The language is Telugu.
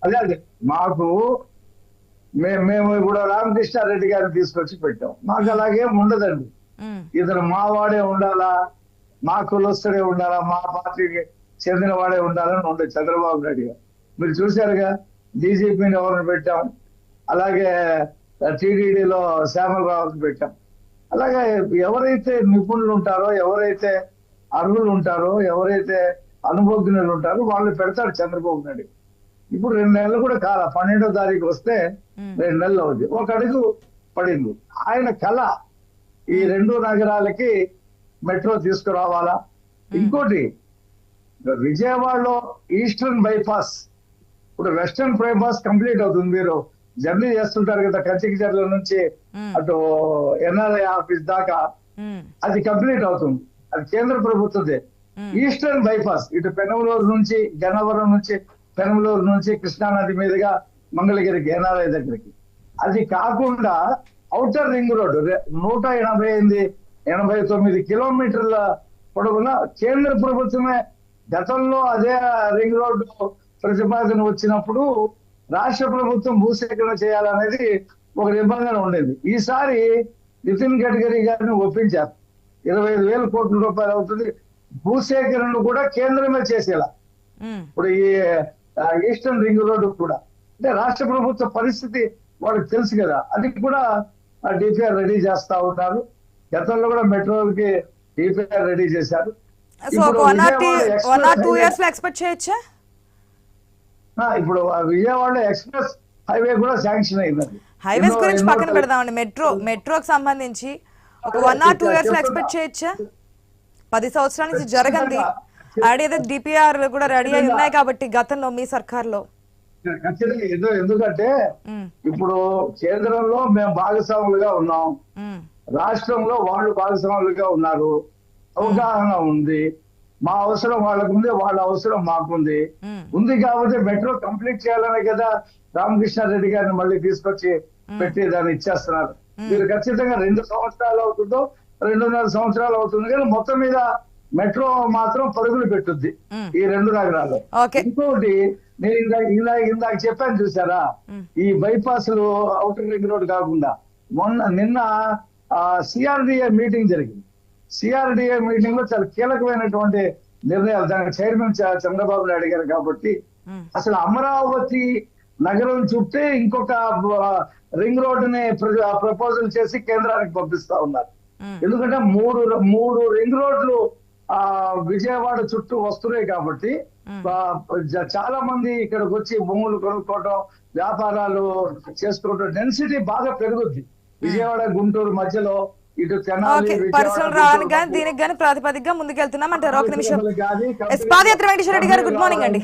అదే అదే మాకు మేము ఇప్పుడు రామకృష్ణారెడ్డి గారిని తీసుకొచ్చి పెట్టాం. మాకు అలాగే ఉండదండి. ఇతను మా వాడే ఉండాలా, మా కులస్తుడే ఉండాలా, మా పార్టీకి చెందిన వాడే ఉండాలని ఉండదు చంద్రబాబు నాయుడు గారు. మీరు చూశారుగా, డీజీపీని ఎవరిని పెట్టాం, అలాగే టీడీడీలో శ్యామలరావుని పెట్టాం. అలాగే ఎవరైతే నిపుణులు ఉంటారో, ఎవరైతే అర్హులు ఉంటారో, ఎవరైతే అనుభవజ్ఞులు ఉంటారో వాళ్ళు పెడతాడు చంద్రబాబు నాయుడు. ఇప్పుడు 2 నెలలు కూడా కాల, 12వ తారీఖు వస్తే 2 నెలలు అవుతుంది. ఒక అడుగు పడింది. ఆయన కళ ఈ 2 నగరాలకి మెట్రో తీసుకురావాలా. ఇంకోటి, విజయవాడలో ఈస్టర్న్ బైపాస్, ఇప్పుడు వెస్టర్న్ బైపాస్ కంప్లీట్ అవుతుంది. మీరు జర్నీ చేస్తుంటారు కదా, కంచికిచర్ల నుంచి అటు ఎన్ఆర్ఐ ఆఫీస్ దాకా, అది కంప్లీట్ అవుతుంది. అది కేంద్ర ప్రభుత్వదే. ఈస్టర్న్ బైపాస్ ఇటు పెనమలూరు నుంచి, గన్నవరం నుంచి, పెనమలూరు నుంచి కృష్ణానది మీదుగా మంగళగిరికి, ఎన్ఆర్ఐ దగ్గరికి. అది కాకుండా ఔటర్ రింగ్ రోడ్డు 189 కిలోమీటర్ల పొడవున కేంద్ర ప్రభుత్వమే గతంలో అదే రింగ్ రోడ్డు ప్రతిపాదన వచ్చినప్పుడు రాష్ట్ర ప్రభుత్వం భూసేకరణ చేయాలనేది ఒక నిబంధన ఉండేది. ఈసారి నితిన్ గడ్కరీ గారిని ఒప్పించారు. 25,000 కోట్ల రూపాయలు అవుతుంది. భూసేకరణను కూడా కేంద్రమే చేసేలా. ఇప్పుడు ఈ ఈస్టర్న్ రింగ్ రోడ్డు కూడా అంటే రాష్ట్ర ప్రభుత్వ పరిస్థితి వాళ్ళకి తెలుసు కదా, అది కూడా డిపిఆర్ రెడీ చేస్తా ఉన్నారు. గతంలో కూడా మెట్రోలకి డిపిఆర్ రెడీ చేశారు. ఇప్పుడు 1 or 2 years లో ఎక్స్పెక్ట్ చేయొచ్చా? ఇప్పుడు విజయవాడలో ఎక్స్ప్రెస్ హైవే కూడా శాంక్షన్ అయిందండి. హైవేస్ గురించి పక్కన పెడదామండి, మెట్రోకి సంబంధించి ఒక 1 or 2 years లో ఎక్స్పెక్ట్ చేయొచ్చా? 10 సంవత్సరాల నుంచి జరగంది ఆడేదో డిపిఆర్ కూడా రెడీ అయి ఉన్నాయి కాబట్టి గతంలో మీ సర్కార్లో. ఖచ్చితంగా. ఎందుకంటే ఇప్పుడు కేంద్రంలో మేము భాగస్వాములుగా ఉన్నాం, రాష్ట్రంలో వాళ్ళు భాగస్వాములుగా ఉన్నారు, అవగాహన ఉంది. మా అవసరం వాళ్ళకు ఉంది, వాళ్ళ అవసరం మాకుంది. ఉంది కాబట్టి మెట్రో కంప్లీట్ చేయాలనే కదా రామకృష్ణారెడ్డి గారిని మళ్ళీ తీసుకొచ్చి పెట్టి దాన్ని ఇచ్చేస్తున్నారు. మీరు ఖచ్చితంగా 2 సంవత్సరాలు అవుతుందో 2.5 సంవత్సరాలు అవుతుంది, కానీ మొత్తం మీద మెట్రో మాత్రం పరుగులు పెట్టుద్ది ఈ 2 నగరాల్లో. ఇంకోటి, నేను ఇందాక చెప్పాను చూసారా, ఈ బైపాస్లు ఔటర్ రింగ్ రోడ్ కాకుండా నిన్న సిఆర్డిఏ మీటింగ్ జరిగింది. సిఆర్డిఏ మీటింగ్ లో చాలా కీలకమైనటువంటి నిర్ణయాలు, దానికి చైర్మన్ చంద్రబాబు నాయుడు గారు కాబట్టి అసలు అమరావతి నగరం చుట్టే ఇంకొక రింగ్ రోడ్డుని ప్రపోజల్ చేసి కేంద్రానికి పంపిస్తా ఉన్నారు. ఎందుకంటే మూడు రింగ్ రోడ్లు విజయవాడ చుట్టూ వస్తున్నాయి కాబట్టి చాలా మంది ఇక్కడికి వచ్చి భూములు కొనుక్కోవడం, వ్యాపారాలు చేసుకోవడం, డెన్సిటీ బాగా పెరుగుద్ది విజయవాడ గుంటూరు మధ్యలో. ఇటు పరిశ్రమలు రావడానికి కానీ దీనికి కానీ ప్రాతిపదికగా ముందుకెళ్తున్నాం అంటారు. ఒక నిమిషం. పాదయాత్ర వెంకటేశ్వర రెడ్డి గారు, గుడ్ మార్నింగ్ అండి.